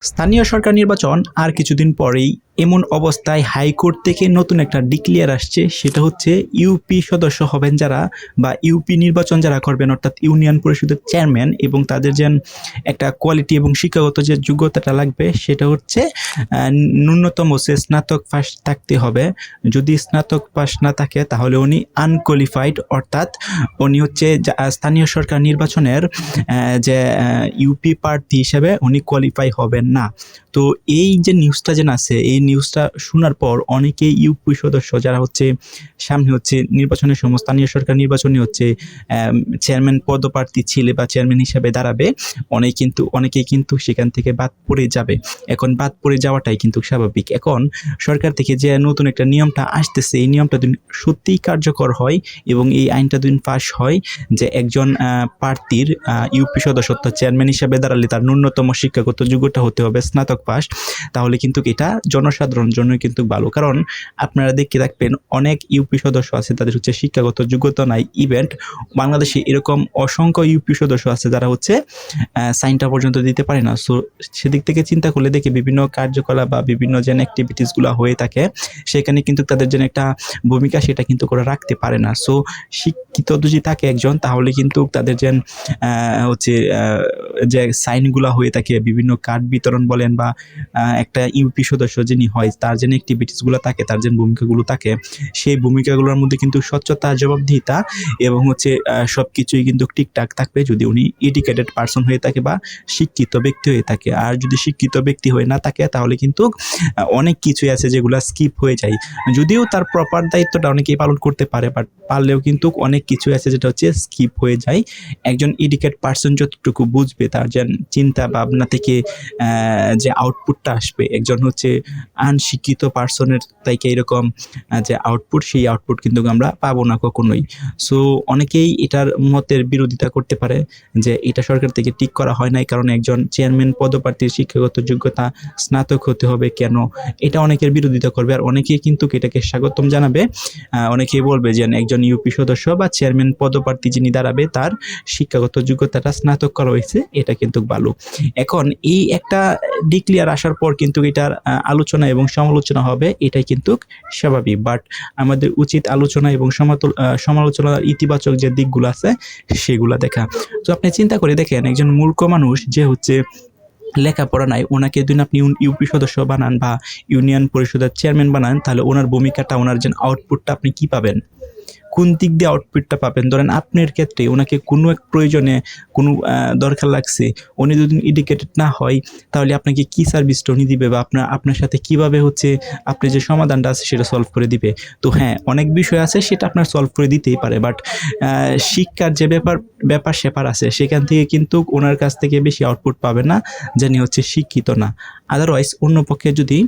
স্থানীয় সরকার নির্বাচন আর কিছুদিন পরেই। এমন অবস্থায় হাইকোর্ট থেকে নতুন একটা ডিক্লেয়ার আসছে, সেটা হচ্ছে ইউপি সদস্য হবেন যারা বা ইউপি নির্বাচন যারা করবেন, অর্থাৎ ইউনিয়ন পরিষদের চেয়ারম্যান, এবং তাদের যে একটা কোয়ালিটি এবং শিক্ষাগত যে যোগ্যতাটা লাগবে সেটা হচ্ছে ন্যূনতম হচ্ছে স্নাতক পাস থাকতে হবে। যদি স্নাতক পাস না থাকে তাহলে উনি আনকোয়ালিফাইড, অর্থাৎ উনি হচ্ছে স্থানীয় সরকার নির্বাচনের যে ইউপি প্রার্থী হিসেবে উনি কোয়ালিফাই হবেন না। তো এই যে নিউজটা যেন আছে, এই নিউজটা শোনার পর অনেকেই ইউপি সদস্য যারা হচ্ছে সামনে হচ্ছে নির্বাচনের সময় স্থানীয় সরকার নির্বাচনে হচ্ছে চেয়ারম্যান পদপ্রার্থী ছিলে বা চেয়ারম্যান হিসেবে দাঁড়াবে, অনেকেই কিন্তু সেখান থেকে বাদ পড়ে যাবে। এখন বাদ পড়ে যাওয়াটাই কিন্তু স্বাভাবিক। এখন সরকার থেকে যে নতুন একটা নিয়মটা আসতেছে, এই নিয়মটা যদি সত্যিই কার্যকর হয় এবং এই আইনটা যদি পাস হয় যে একজন প্রার্থীর ইউপি সদস্য চেয়ারম্যান হিসেবে দাঁড়ালে তার ন্যূনতম শিক্ষাগত যোগ্যতা হতে হবে স্নাতক পাস, তাহলে কিন্তু এটা জনসাধারণের জন্য কিন্তু ভালো। কারণ আপনারা দেখতে থাকবেন অনেক ইউপি সদস্য আছে তাদের হচ্ছে শিক্ষাগত যোগ্যতা নাই। ইভেন্ট বাংলাদেশে এরকম অসংখ্য ইউপি সদস্য আছে যারা হচ্ছে সাইনটা পর্যন্ত দিতে পারে না। সো সেদিক থেকে চিন্তা করলে দেখে বিভিন্ন কার্যকলাপ বা বিভিন্ন যে অ্যাক্টিভিটিসগুলো হয়ে থাকে সেখানে কিন্তু তাদের যে একটা ভূমিকা সেটা কিন্তু করে রাখতে পারে না। সো শিক্ষিত যদি থাকে একজন, তাহলে কিন্তু তাদের যে হচ্ছে যে সাইনগুলো হয়ে থাকে, বিভিন্ন কার্ড বিতরণ বলেন বা একটা ইউপি সদস্য যিনি হয় তার যে অ্যাক্টিভিটিসগুলো থাকে, তার যে ভূমিকাগুলো থাকে, সেই ভূমিকাগুলোর মধ্যে কিন্তু স্বচ্ছতা, জবাবদিহিতা এবং হচ্ছে সব কিছুই কিন্তু ঠিকঠাক থাকবে যদি উনি এডুকেটেড পারসন হয়ে থাকে বা শিক্ষিত ব্যক্তি হয়ে থাকে। আর যদি শিক্ষিত ব্যক্তি হয়ে না থাকে তাহলে কিন্তু অনেক কিছুই আছে যেগুলো স্কিপ হয়ে যায়। যদিও তার প্রপার দায়িত্বটা অনেকেই পালন করতে পারে, বাট পারলেও কিন্তু অনেক কিছু আছে যেটা হচ্ছে স্কিপ হয়ে যায়। একজন এডুকেট পারসন যতটুকু বুঝবে, তার যে চিন্তা ভাবনা থেকে যে আউটপুটটা আসবে, একজন হচ্ছে আনশিক্ষিত পারসনের থেকে এরকম যে আউটপুট, সেই আউটপুট কিন্তু আমরা পাবো না কখনোই। সো অনেকেই এটার মতের বিরোধিতা করতে পারে যে এটা সরকার থেকে ঠিক করা হয় নাই, কারণ একজন চেয়ারম্যান পদপ্রার্থীর শিক্ষাগত যোগ্যতা স্নাতক হতে হবে কেন, এটা অনেকের বিরোধিতা করবে। আর অনেকেই কিন্তু এটাকে স্বাগতম জানাবে। অনেকেই বলবে যে একজন ইউপি সদস্য বা চেয়ারম্যান পদপ্রার্থী যিনি দাঁড়াবে তার শিক্ষাগত যোগ্যতাটা স্নাতক করা হয়েছে, এটা কিন্তু ভালো। এখন এই একটা ডিক্লেয়ার আসার পর কিন্তু এটার আলোচনা এবং সমালোচনা হবে, এটাই কিন্তু স্বাভাবিক। বাট আমাদের উচিত আলোচনা এবং সমালোচনার ইতিবাচক যে দিকগুলো আছে সেগুলো দেখা। তো আপনি চিন্তা করে দেখেন, একজন মূর্খ মানুষ যে হচ্ছে লেখাপড়া নাই, ওনাকে যদি আপনি ইউপি সদস্য বানান বা ইউনিয়ন পরিষদের চেয়ারম্যান বানান, তাহলে ওনার ভূমিকাটা, ওনার যে আউটপুটটা আপনি কি পাবেন, কোন দিক দিয়ে আউটপুটটা পাবেন? ধরেন আপনার ক্ষেত্রে ওনাকে কোনো এক প্রয়োজনে কোনো দরকার লাগছে, উনি যদি এডুকেটেড না হয় তাহলে আপনাকে কি সার্ভিসটা উনি দিবে বা আপনার সাথে কিভাবে হচ্ছে আপনি যে সমাধানটা আছে সেটা সলভ করে দিবে। তো হ্যাঁ, অনেক বিষয় আছে সেটা আপনার সলভ করে দিতেই পারে, বাট শিক্ষার যে ব্যাপার স্যাপার আছে সেখান থেকে কিন্তু ওনার কাছ থেকে বেশি আউটপুট পাবে না, যিনি হচ্ছে শিক্ষিত না। আদারওয়াইজ অন্য পক্ষে যদি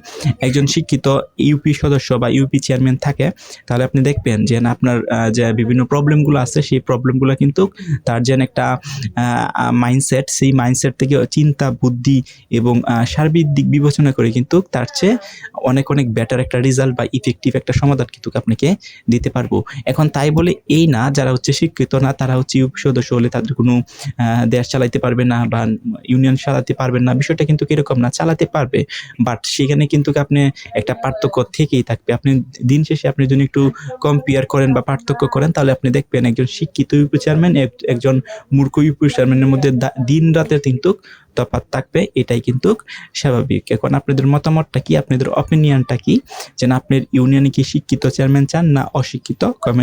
একজন শিক্ষিত ইউপি সদস্য বা ইউপি চেয়ারম্যান থাকে, তাহলে আপনি দেখবেন যে আপনার যে বিভিন্ন প্রবলেমগুলো আছে সেই প্রবলেমগুলো কিন্তু তার যে একটা মাইন্ডসেট, সেই মাইন্ডসেট থেকে চিন্তা, বুদ্ধি এবং সার্বিক দিক বিবেচনা করে কিন্তু তার চেয়ে অনেক বেটার একটা রেজাল্ট বা ইফেক্টিভ একটা সমাধান কিন্তু আপনাকে দিতে পারবো। এখন তাই বলে এই না যারা হচ্ছে শিক্ষিত না তারা হচ্ছে ইউপি সদস্য হলে তাদের কোনো দেশ চালাইতে পারবে না বা ইউনিয়ন চালাতে পারবেন না, বিষয়টা কিন্তু এরকম না, চালাতে পারবে। বাট সেখানে কিন্তু আপনি একটা পার্থক্য থেকেই থাকবে। আপনি দিন শেষে আপনি যদি একটু কম্পেয়ার করেন বা পার্থক্য করেন, তাহলে আপনি দেখবেন একজন শিক্ষিত ইউপি চেয়ারম্যান একজন মূর্খ ইউপি চেয়ারম্যানের মধ্যে দিন রাতের কিন্তু তফাৎ থাকবে, এটাই কিন্তু স্বাভাবিক। এখন আপনাদের মতামতটা কি, আপনাদের অপিনিয়নটা কি, যেন আপনার ইউনিয়নে কি শিক্ষিত চেয়ারম্যান চান না অশিক্ষিত? কমেন্ট